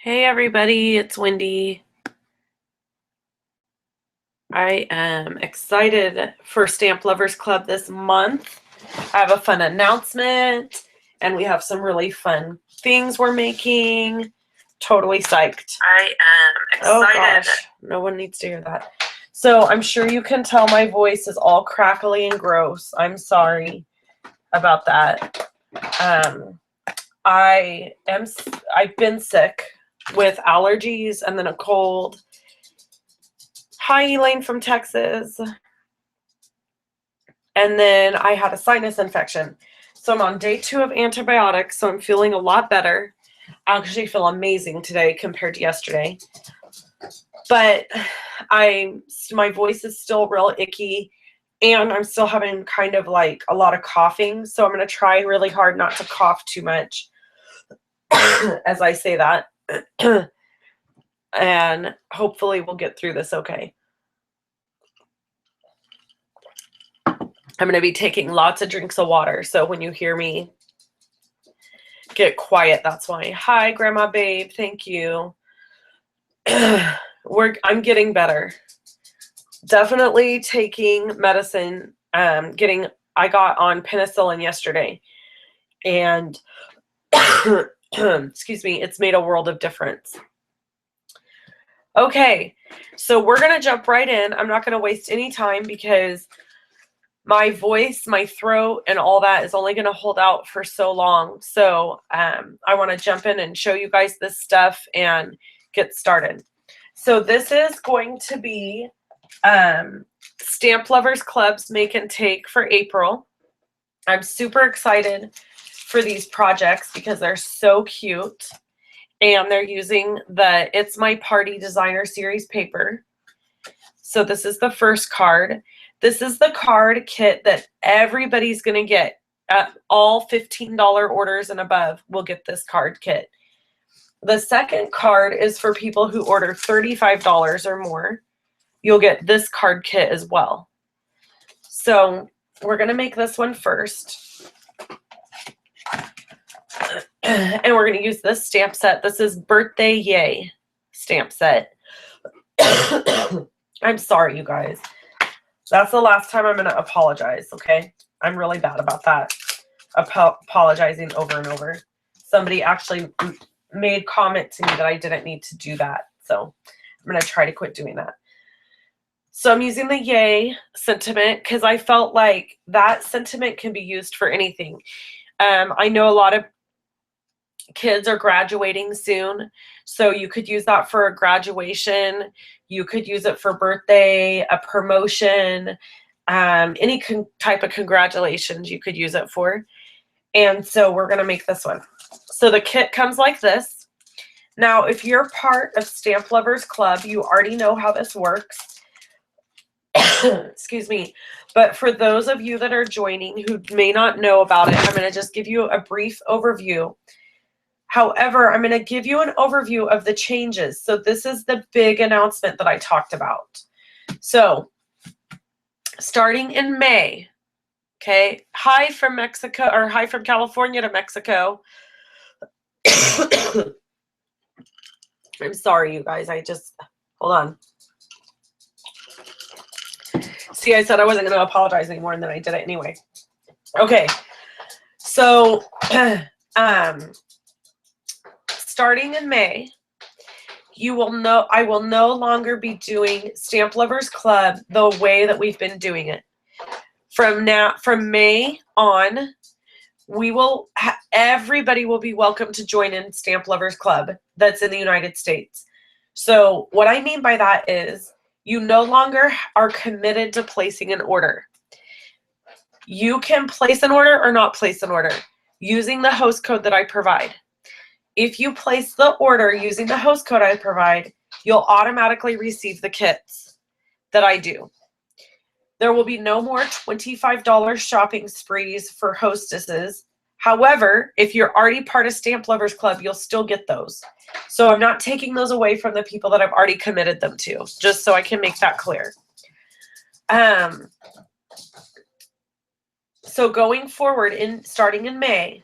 Hey everybody, it's Wendy. I am excited for Stamp Lovers Club this month. I have a fun announcement and we have some really fun things we're making. Totally psyched. I am excited. Oh gosh, no one needs to hear that. So I'm sure you can tell my voice is all crackly and gross. I'm sorry about that. I've been sick with allergies and then a cold. Hi, Elaine from Texas. And then I had a sinus infection. So I'm on day 2 of antibiotics, so I'm feeling a lot better. I actually feel amazing today compared to yesterday. But my voice is still real icky, and I'm still having kind of like a lot of coughing. So I'm going to try really hard not to cough too much as I say that. And hopefully we'll get through this okay. I'm going to be taking lots of drinks of water. So when you hear me get quiet, that's why. Hi, Grandma Babe. Thank you. I'm getting better. Definitely taking medicine. I got on penicillin yesterday. And excuse me, it's made a world of difference. Okay, so we're going to jump right in. I'm not going to waste any time because my voice, my throat, and all that is only going to hold out for so long. So I want to jump in and show you guys this stuff and get started. So this is going to be Stamp Lovers Club's Make and Take for April. I'm super excited for these projects because they're so cute. And they're using the It's My Party Designer Series paper. So this is the first card. This is the card kit that everybody's going to get. All $15 orders and above will get this card kit. The second card is for people who order $35 or more. You'll get this card kit as well. So we're going to make this one first. And we're going to use this stamp set. This is Birthday Yay stamp set. I'm sorry, you guys. That's the last time I'm going to apologize, okay? I'm really bad about that. Apologizing over and over. Somebody actually made comment to me that I didn't need to do that. So I'm going to try to quit doing that. So I'm using the Yay sentiment because I felt like that sentiment can be used for anything. I know a lot of kids are graduating soon, so you could use that for a graduation. You could use it for birthday, a promotion, any type of congratulations you could use it for. And so we're going to make this one. So the kit comes like this. Now, if you're part of Stamp Lovers Club, you already know how this works. Excuse me. But for those of you that are joining who may not know about it, I'm going to just give you a brief overview. However, I'm going to give you an overview of the changes. So this is the big announcement that I talked about. So starting in May, okay, hi from Mexico, or hi from California to Mexico. I'm sorry, you guys. Hold on. See, I said I wasn't going to apologize anymore, and then I did it anyway. Okay, so starting in May, I will no longer be doing Stamp Lovers Club the way that we've been doing it. From May on, everybody will be welcome to join in Stamp Lovers Club that's in the United States. So what I mean by that is you no longer are committed to placing an order. You can place an order or not place an order using the host code that I provide. If you place the order using the host code I provide, you'll automatically receive the kits that I do. There will be no more $25 shopping sprees for hostesses. However, if you're already part of Stamp Lovers Club, you'll still get those. So I'm not taking those away from the people that I've already committed them to, just so I can make that clear. So going forward, starting in May,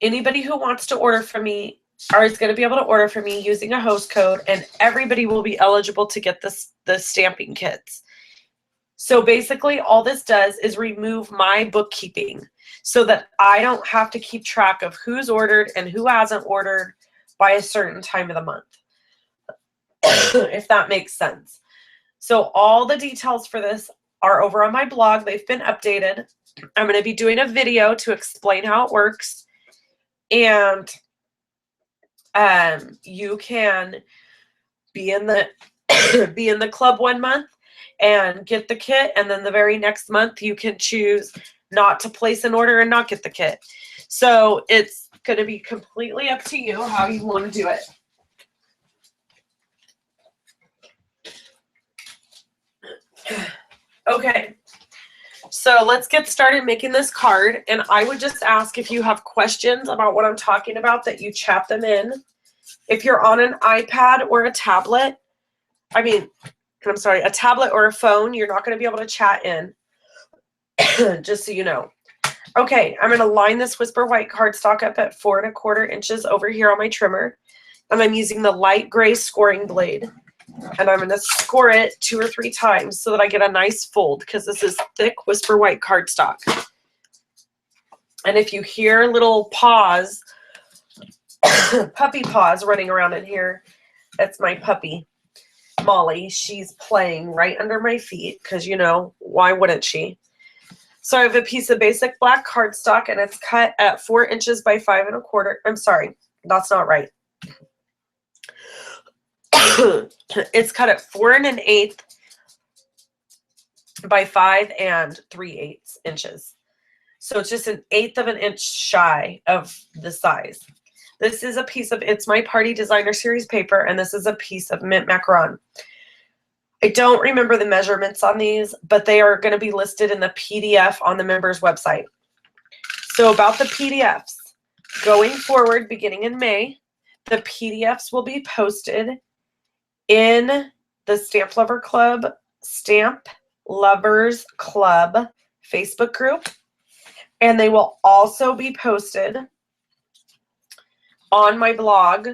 anybody who wants to order from me is going to be able to order from me using a host code, and everybody will be eligible to get the stamping kits. So basically all this does is remove my bookkeeping so that I don't have to keep track of who's ordered and who hasn't ordered by a certain time of the month, if that makes sense. So all the details for this are over on my blog. They've been updated. I'm going to be doing a video to explain how it works. And you can be in the club 1 month and get the kit, and then the very next month you can choose not to place an order and not get the kit. So it's going to be completely up to you how you want to do it. Okay, so let's get started making this card, and I would just ask if you have questions about what I'm talking about that you chat them in. If you're on an iPad or a tablet, a tablet or a phone, you're not going to be able to chat in, just so you know. Okay, I'm going to line this Whisper White cardstock up at 4 1/4 inches over here on my trimmer, and I'm using the light gray scoring blade, and I'm going to score it 2 or 3 times so that I get a nice fold, because this is thick Whisper White cardstock. And if you hear little paws, puppy paws running around in here, that's my puppy. Molly, she's playing right under my feet because, you know, why wouldn't she? So I have a piece of basic black cardstock, and it's cut at 4 inches by 5 1/4. I'm sorry, that's not right. It's cut at 4 1/8 by 5 3/8 inches. So it's just 1/8 of an inch shy of the size. This is a piece of It's My Party Designer Series paper, and this is a piece of mint macaron. I don't remember the measurements on these, but they are going to be listed in the PDF on the members website. So about the PDFs, going forward, beginning in May, the PDFs will be posted in the Stamp Lovers Club Facebook group, and they will also be posted on my blog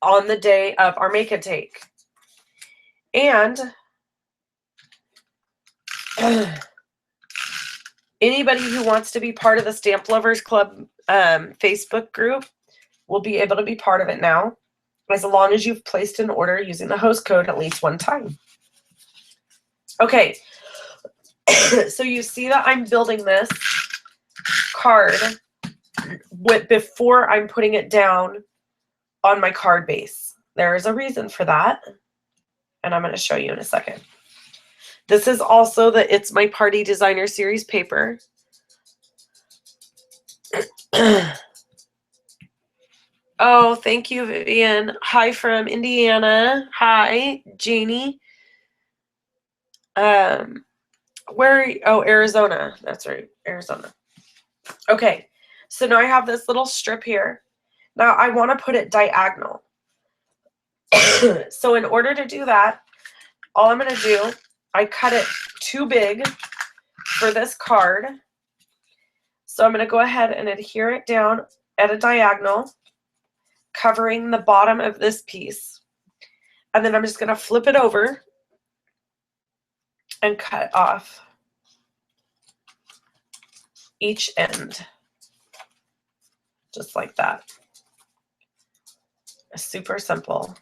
on the day of our make and take. And anybody who wants to be part of the Stamp Lovers Club Facebook group will be able to be part of it now, as long as you've placed an order using the host code at least 1 time. Okay, so you see that I'm building this card before I'm putting it down on my card base. There is a reason for that, and I'm going to show you in a second. This is also the It's My Party Designer Series paper. Oh, thank you, Vivian. Hi from Indiana. Hi, Jeannie. Where are you? Oh, Arizona. That's right, Arizona. Okay, so now I have this little strip here. Now I want to put it diagonal. So in order to do that, all I'm going to do, I cut it too big for this card. So I'm going to go ahead and adhere it down at a diagonal, covering the bottom of this piece. And then I'm just going to flip it over and cut off each end. Just like that. Super simple.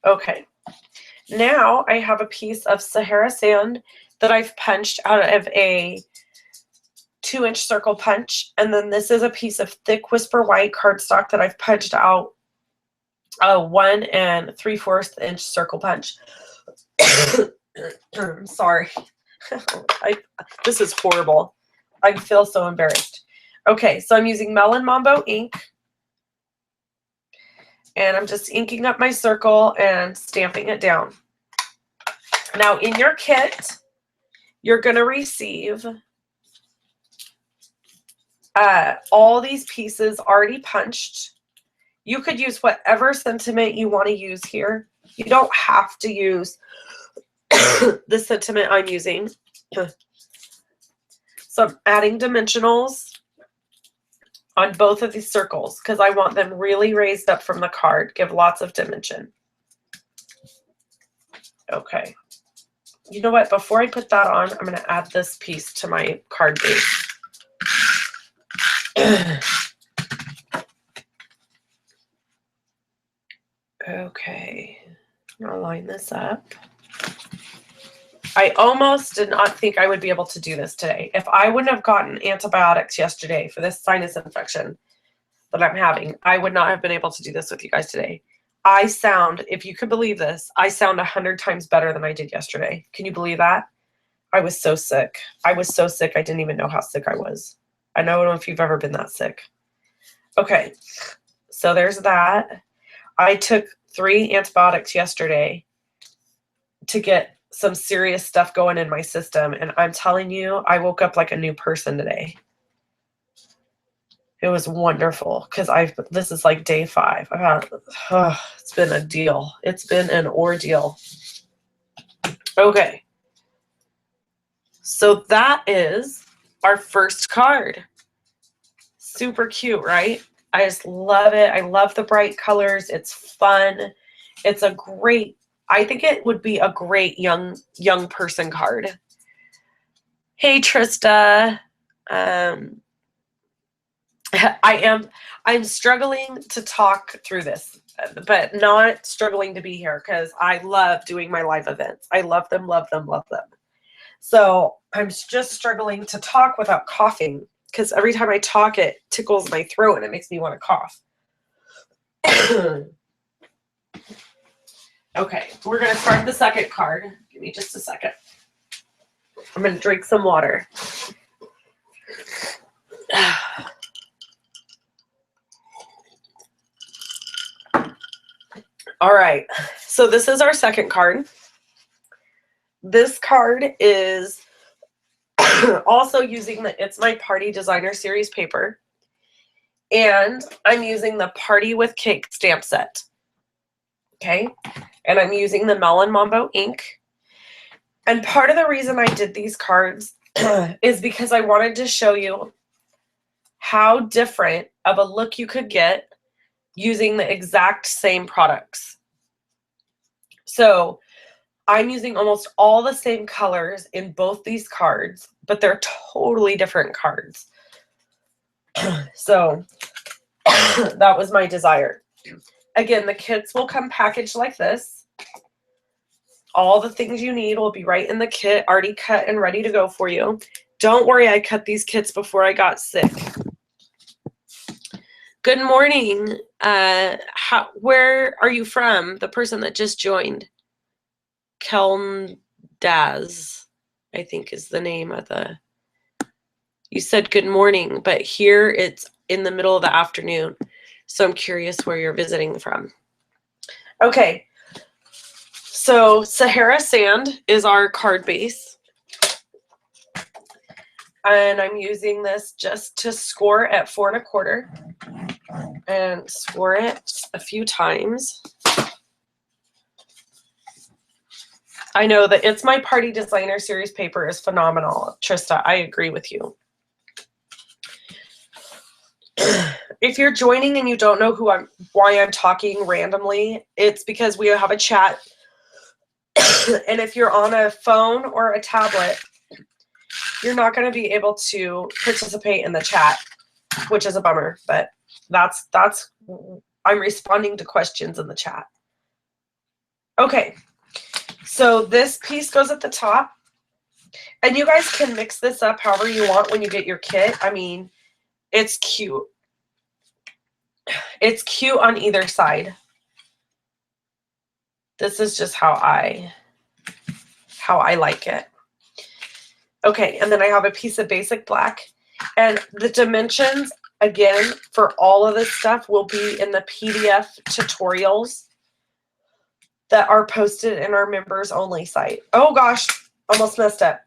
Okay, now I have a piece of Sahara sand that I've punched out of a 2-inch circle punch, and then this is a piece of thick Whisper White cardstock that I've punched out a 1 3/4 inch circle punch. Sorry, this is horrible. I feel so embarrassed. Okay, so I'm using Melon Mambo ink, and I'm just inking up my circle and stamping it down. Now in your kit, you're going to receive all these pieces already punched. You could use whatever sentiment you want to use here. You don't have to use the sentiment I'm using. So I'm adding dimensionals on both of these circles because I want them really raised up from the card. Give lots of dimension. Okay. You know what? Before I put that on, I'm going to add this piece to my card base. Okay. I'll line this up. I almost did not think I would be able to do this today. If I wouldn't have gotten antibiotics yesterday for this sinus infection that I'm having, I would not have been able to do this with you guys today. I sound, if you could believe this, I sound 100 times better than I did yesterday. Can you believe that? I was so sick. I was so sick, I didn't even know how sick I was. I don't know if you've ever been that sick. Okay, so there's that. I took 3 antibiotics yesterday to get some serious stuff going in my system. And I'm telling you, I woke up like a new person today. It was wonderful because this is like day 5. It's been a deal. It's been an ordeal. Okay. So that is our first card. Super cute, right? I just love it. I love the bright colors. It's fun. It's a great, I think it would be a great young person card. Hey, Trista. I'm struggling to talk through this, but not struggling to be here because I love doing my live events. I love them, love them, love them. So I'm just struggling to talk without coughing because every time I talk, it tickles my throat and it makes me want to cough. Okay, we're going to start the second card. Give me just a second. I'm going to drink some water. All right, so this is our second card. This card is also using It's My Party Designer Series paper. And I'm using the Party with Cake stamp set. Okay, and I'm using the Melon Mambo ink. And part of the reason I did these cards is because I wanted to show you how different of a look you could get using the exact same products. So I'm using almost all the same colors in both these cards, but they're totally different cards. So that was my desire. Again, the kits will come packaged like this. All the things you need will be right in the kit, already cut and ready to go for you. Don't worry, I cut these kits before I got sick. Good morning. Where are you from? The person that just joined. Kelm Daz, I think is the name of the... You said good morning, but here it's in the middle of the afternoon. So I'm curious where you're visiting from. Okay. So Sahara Sand is our card base. And I'm using this just to score at 4 1/4 and score it a few times. I know that It's My Party Designer Series paper is phenomenal. Trista, I agree with you. If you're joining and you don't know why I'm talking randomly, it's because we have a chat. And if you're on a phone or a tablet, you're not going to be able to participate in the chat, which is a bummer, but that's I'm responding to questions in the chat. Okay. So this piece goes at the top, and you guys can mix this up however you want when you get your kit. I mean, it's cute. It's cute on either side. This is just how I like it. Okay, and then I have a piece of basic black, and the dimensions, again, for all of this stuff will be in the PDF tutorials that are posted in our members only site. Oh gosh, almost messed up.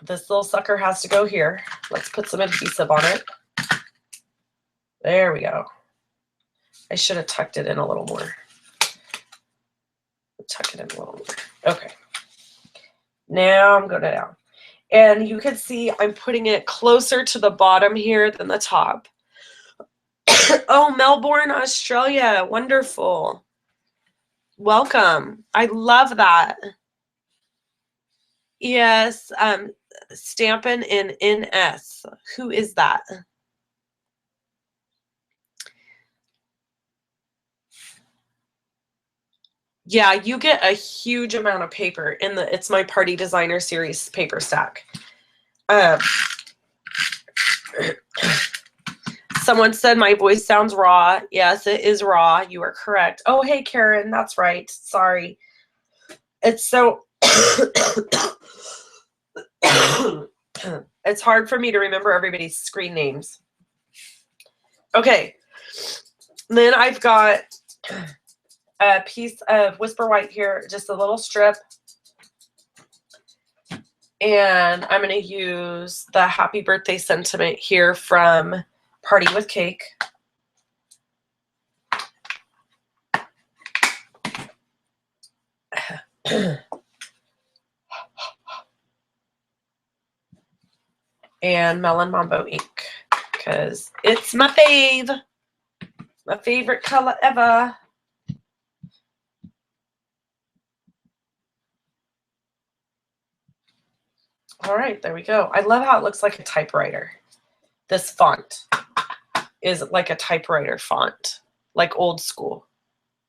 This little sucker has to go here. Let's put some adhesive on it. There we go. I should have tucked it in a little more. Tuck it in a little more. Okay. Now I'm going down. And you can see I'm putting it closer to the bottom here than the top. Oh, Melbourne, Australia. Wonderful. Welcome. I love that. Yes, Stampin' in NS. Who is that? Yeah, you get a huge amount of paper in the It's My Party Designer Series paper stack. Someone said my voice sounds raw. Yes, it is raw. You are correct. Oh, hey, Karen. That's right. Sorry. It's so... It's hard for me to remember everybody's screen names. Okay. Then I've got a piece of Whisper White here, just a little strip. And I'm going to use the Happy Birthday sentiment here from Party with Cake. And Melon Mambo ink, because it's my fave. My favorite color ever. All right, there we go. I love how it looks like a typewriter. This font is like a typewriter font, like old school.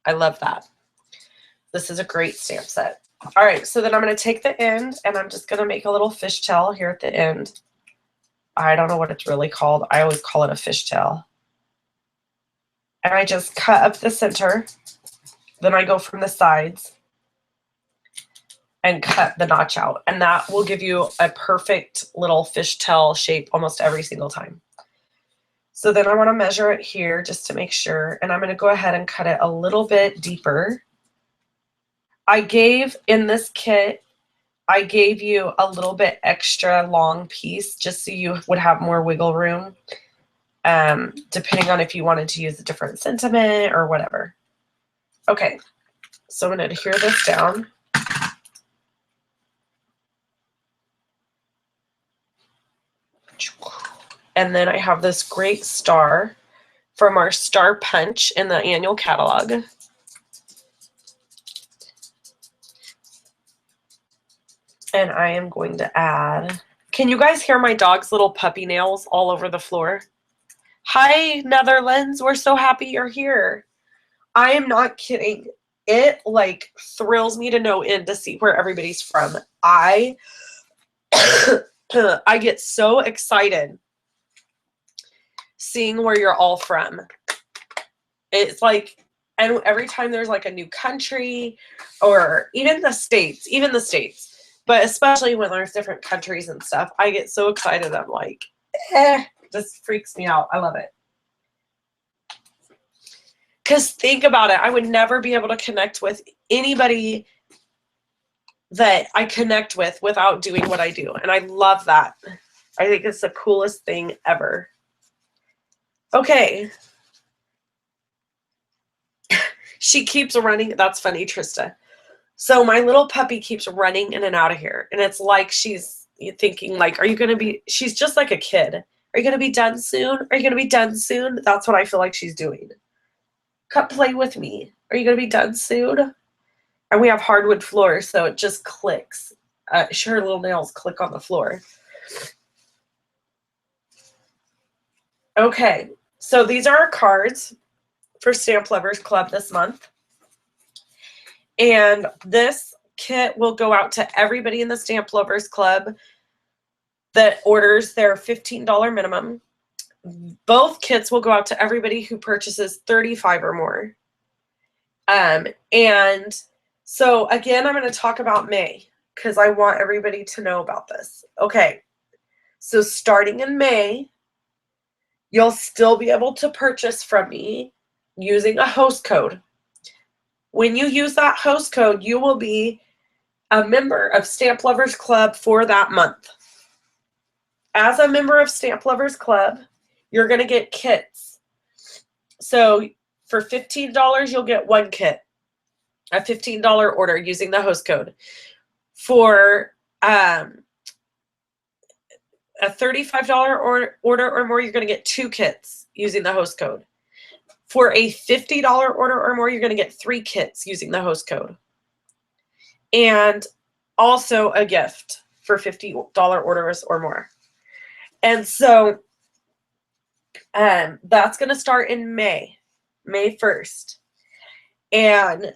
I love that. This is a great stamp set. All right, so then I'm going to take the end, and I'm just going to make a little fishtail here at the end. I don't know what it's really called. I always call it a fishtail. And I just cut up the center. Then I go from the sides and cut the notch out. And that will give you a perfect little fishtail shape almost every single time. So then I want to measure it here just to make sure. And I'm going to go ahead and cut it a little bit deeper. I gave, in this kit, I gave you a little bit extra long piece just so you would have more wiggle room, depending on if you wanted to use a different sentiment or whatever. Okay, so I'm going to adhere this down. And then I have this great star from our Star Punch in the annual catalog. And I am going to add, can you guys hear my dog's little puppy nails all over the floor? Hi, Netherlands. We're so happy you're here. I am not kidding. It like thrills me to no end to see where everybody's from. I get so excited seeing where you're all from. It's like, and every time there's like a new country or even the states, but especially when there's different countries and stuff, I get so excited. I'm like, this freaks me out. I love it. Because think about it. I would never be able to connect with anybody that I connect with without doing what I do. And I love that. I think it's the coolest thing ever. Okay. She keeps running. That's funny, Trista. So my little puppy keeps running in and out of here. And it's like she's thinking, like, are you going to be, she's just like a kid. Are you going to be done soon? Are you going to be done soon? That's what I feel like she's doing. Come play with me. Are you going to be done soon? And we have hardwood floors, so it just clicks. Her little nails click on the floor. Okay, so these are our cards for Stamp Lovers Club this month. And this kit will go out to everybody in the Stamp Lovers Club that orders their $15 minimum. Both kits will go out to everybody who purchases 35 or more. And so again, I'm going to talk about May because I want everybody to know about this. Okay, so starting in May, you'll still be able to purchase from me using a host code. When you use that host code, you will be a member of Stamp Lovers Club for that month. As a member of Stamp Lovers Club, you're going to get kits. So for $15, you'll get one kit, a $15 order using the host code. For a $35 order or more, you're going to get 2 kits using the host code. For a $50 order or more, you're going to get 3 kits using the host code. And also a gift for $50 orders or more. And so that's going to start in May 1st. And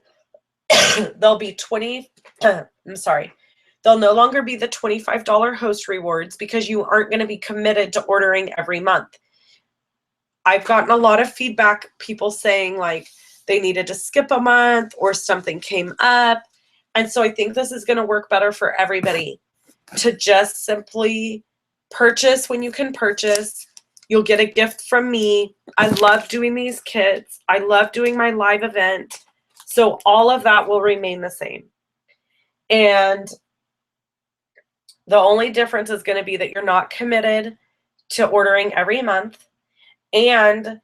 there'll be they'll no longer be the $25 host rewards because you aren't going to be committed to ordering every month. I've gotten a lot of feedback, people saying like they needed to skip a month or something came up. And so I think this is going to work better for everybody to just simply purchase when you can purchase. You'll get a gift from me. I love doing these kits. I love doing my live event. So all of that will remain the same. And the only difference is going to be that you're not committed to ordering every month. And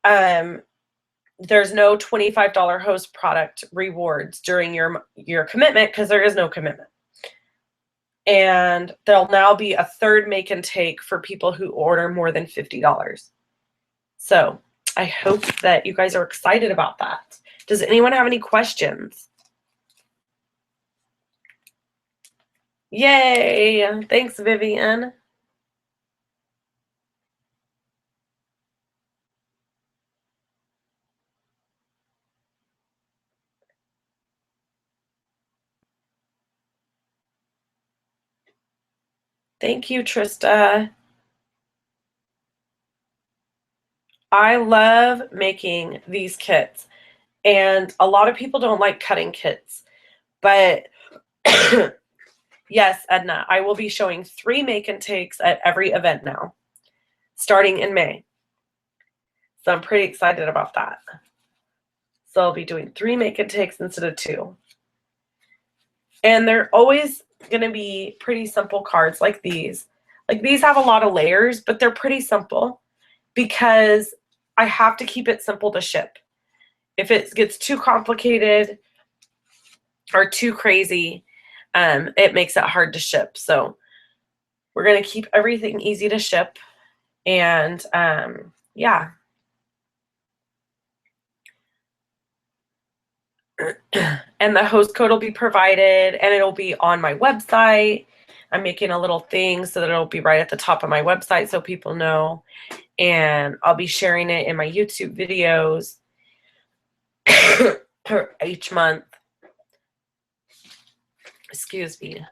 there's no $25 host product rewards during your commitment because there is no commitment. And there'll now be a third make and take for people who order more than $50. So I hope that you guys are excited about that. Does anyone have any questions? Yay! Thanks, Vivian. Thank you, Trista. I love making these kits, and a lot of people don't like cutting kits, but yes, Edna, I will be showing 3 make and takes at every event now, starting in May. So I'm pretty excited about that. So I'll be doing 3 make and takes instead of 2. And they're always going to be pretty simple cards like these. Like these have a lot of layers, but they're pretty simple because I have to keep it simple to ship. If it gets too complicated or too crazy, it makes it hard to ship. So we're going to keep everything easy to ship. And yeah. And the host code will be provided and it'll be on my website. I'm making a little thing so that it'll be right at the top of my website so people know. And I'll be sharing it in my YouTube videos each month. Excuse me.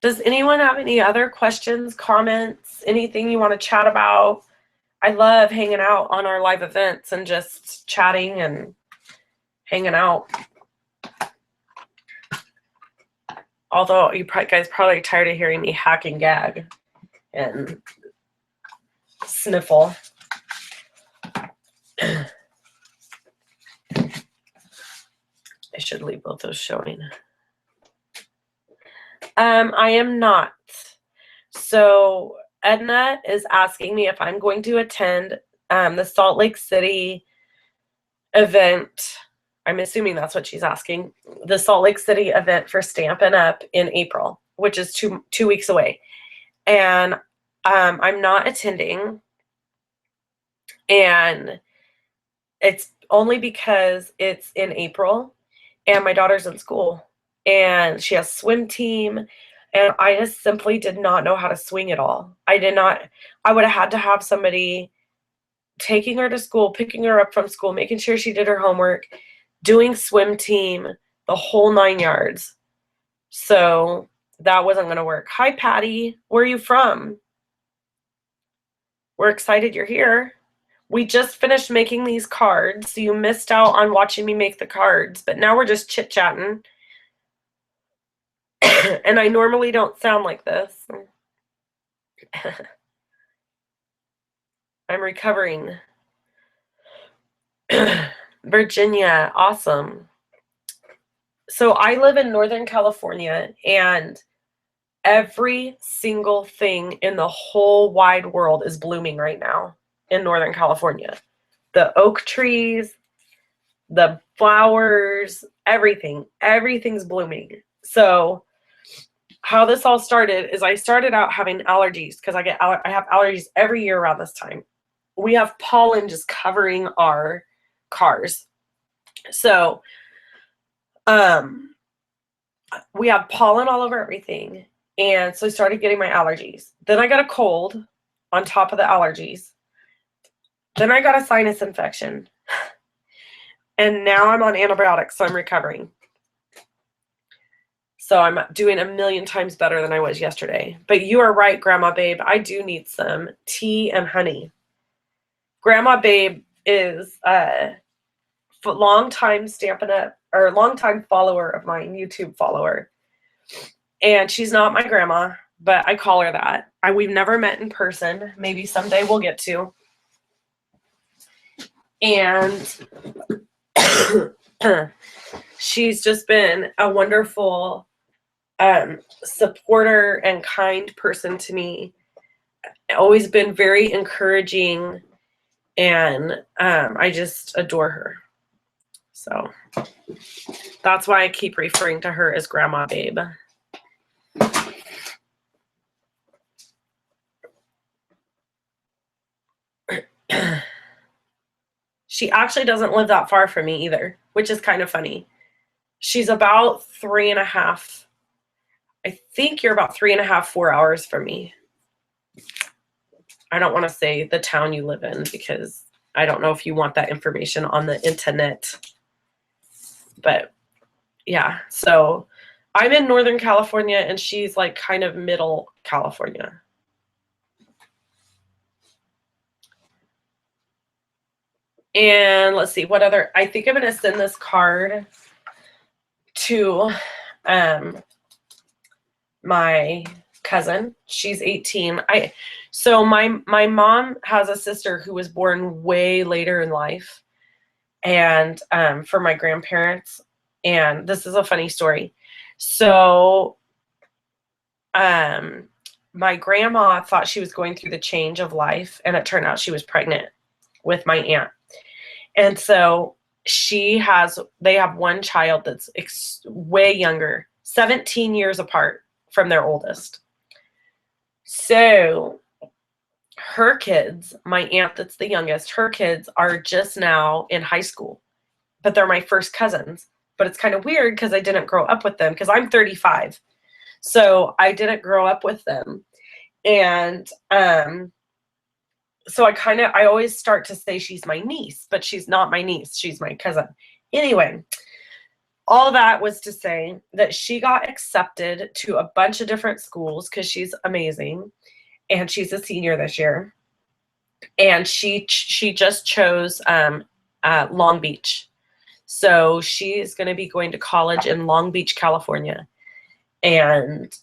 Does anyone have any other questions, comments, anything you want to chat about? I love hanging out on our live events and just chatting and hanging out. Although you guys probably tired of hearing me hack and gag and sniffle. I should leave both those showing. I am not. So Edna is asking me if I'm going to attend the Salt Lake City event. I'm assuming that's what she's asking. The Salt Lake City event for Stampin' Up! In April, which is two weeks away. And I'm not attending. And it's only because it's in April and my daughter's in school. And she has swim team. And I just simply did not know how to swing it all. I would have had to have somebody taking her to school, picking her up from school, making sure she did her homework, doing swim team, the whole 9 yards. So that wasn't going to work. Hi, Patty. Where are you from? We're excited you're here. We just finished making these cards, so you missed out on watching me make the cards, but now we're just chit-chatting. And I normally don't sound like this. I'm recovering. Virginia, awesome. So I live in Northern California, and every single thing in the whole wide world is blooming right now in Northern California. The oak trees, the flowers, everything's blooming. So how this all started is I started out having allergies because I have allergies every year around this time. We have pollen just covering our cars. So, we have pollen all over everything. And so I started getting my allergies. Then I got a cold on top of the allergies. Then I got a sinus infection. And now I'm on antibiotics, so I'm recovering. So I'm doing a million times better than I was yesterday. But you are right, Grandma Babe. I do need some tea and honey. Grandma Babe is a long-time Stampin' Up! Or long-time follower of mine, YouTube follower. And she's not my grandma, but I call her that. We've never met in person. Maybe someday we'll get to. And she's just been a wonderful supporter and kind person to me. Always been very encouraging, and I just adore her. So that's why I keep referring to her as Grandma Babe. She actually doesn't live that far from me either, which is kind of funny. She's about 3.5. I think you're about 3.5, 4 hours from me. I don't want to say the town you live in because I don't know if you want that information on the internet. But yeah, so I'm in Northern California and she's like kind of middle California. And let's see, what other, I think I'm going to send this card to my cousin. She's 18. So my mom has a sister who was born way later in life, and for my grandparents. And this is a funny story. So my grandma thought she was going through the change of life, and it turned out she was pregnant with my aunt. And so they have one child that's way younger, 17 years apart from their oldest. So her kids, my aunt that's the youngest, her kids are just now in high school, but they're my first cousins. But it's kind of weird because I didn't grow up with them because I'm 35. So I didn't grow up with them. And so I always start to say she's my niece, but she's not my niece. She's my cousin. Anyway, all that was to say that she got accepted to a bunch of different schools because she's amazing. And she's a senior this year. And she just chose Long Beach. So she's going to be going to college in Long Beach, California. And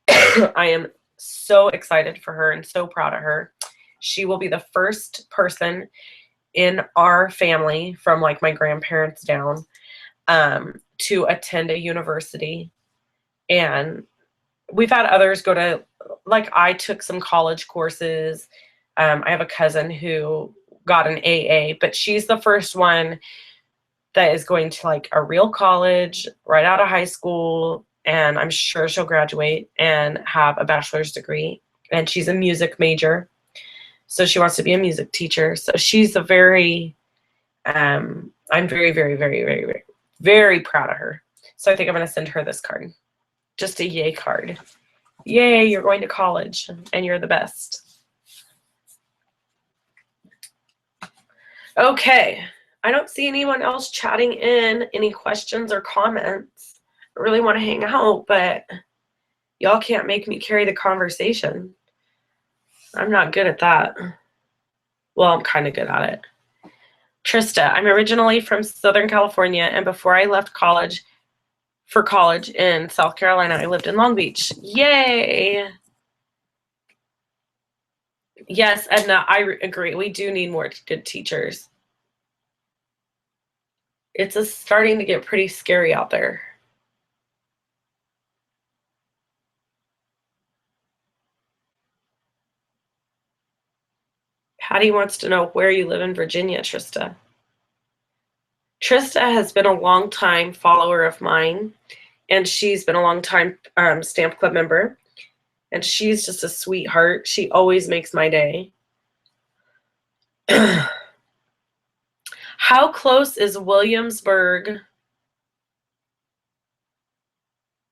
I am so excited for her and so proud of her. She will be the first person in our family from like my grandparents down to attend a university. And we've had others go to, like I took some college courses. I have a cousin who got an AA, but she's the first one that is going to like a real college right out of high school. And I'm sure she'll graduate and have a bachelor's degree. And she's a music major. So she wants to be a music teacher. So she's a very, I'm very, very, very, very, very, very proud of her. So I think I'm going to send her this card. Just a yay card. Yay, you're going to college and you're the best. Okay. I don't see anyone else chatting in any questions or comments. I really want to hang out, but y'all can't make me carry the conversation. I'm not good at that. Well, I'm kind of good at it. Trista, I'm originally from Southern California, and before I left college, for college in South Carolina, I lived in Long Beach. Yay! Yes, Edna, I agree. We do need more good teachers. It's starting to get pretty scary out there. Patty wants to know where you live in Virginia, Trista. Trista has been a long time follower of mine, and she's been a long time Stamp Club member, and she's just a sweetheart. She always makes my day. How close is Williamsburg?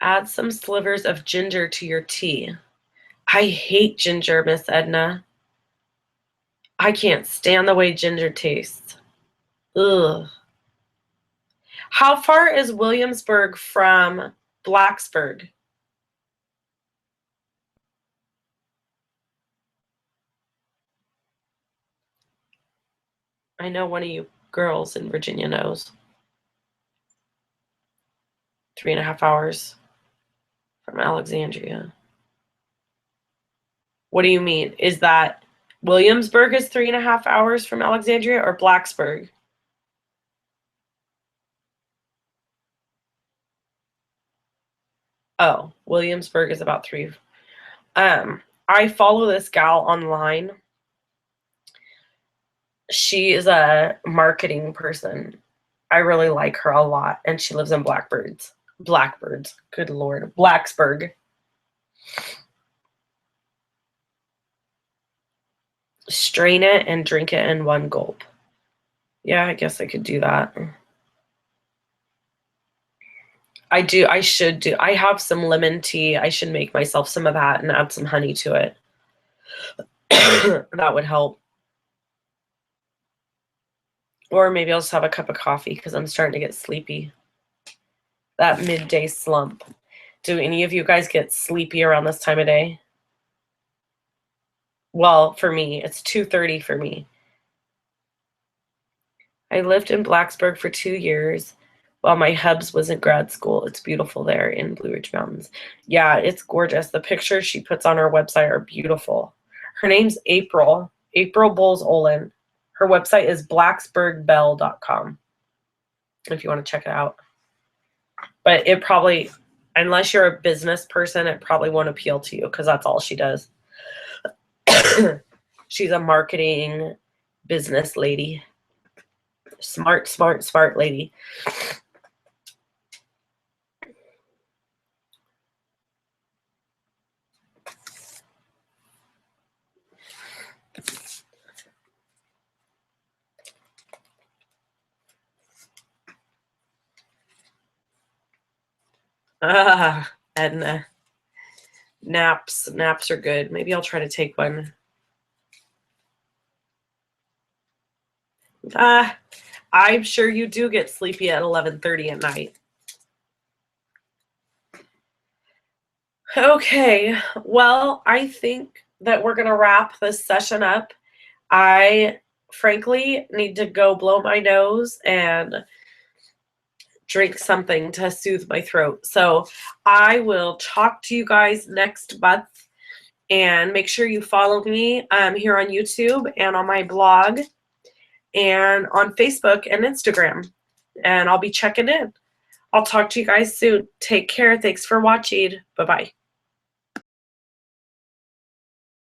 Add some slivers of ginger to your tea. I hate ginger, Miss Edna. I can't stand the way ginger tastes. Ugh. How far is Williamsburg from Blacksburg? I know one of you girls in Virginia knows. 3.5 hours from Alexandria. What do you mean? Is that Williamsburg is 3.5 hours from Alexandria or Blacksburg? Oh, Williamsburg is about 3. I follow this gal online. She is a marketing person. I really like her a lot, and she lives in Blackbirds. Good Lord. Blacksburg. Strain it and drink it in one gulp. Yeah, I guess I could do that. I should do. I have some lemon tea. I should make myself some of that and add some honey to it. That would help. Or maybe I'll just have a cup of coffee because I'm starting to get sleepy. That midday slump. Do any of you guys get sleepy around this time of day? Well, for me, it's 2:30 for me. I lived in Blacksburg for 2 years while my hubs was in grad school. It's beautiful there in Blue Ridge Mountains. Yeah, it's gorgeous. The pictures she puts on her website are beautiful. Her name's April Bowles-Olin. Her website is blacksburgbell.com if you want to check it out. But it probably, unless you're a business person, it probably won't appeal to you because that's all she does. She's a marketing business lady. Smart lady. Edna. Naps are good. Maybe I'll try to take one. I'm sure you do get sleepy at 11:30 at night. Okay, well, I think that we're going to wrap this session up. I frankly need to go blow my nose and drink something to soothe my throat. So I will talk to you guys next month, and make sure you follow me here on YouTube and on my blog and on Facebook and Instagram, and I'll be checking in. I'll talk to you guys soon. Take care. Thanks for watching. Bye-bye.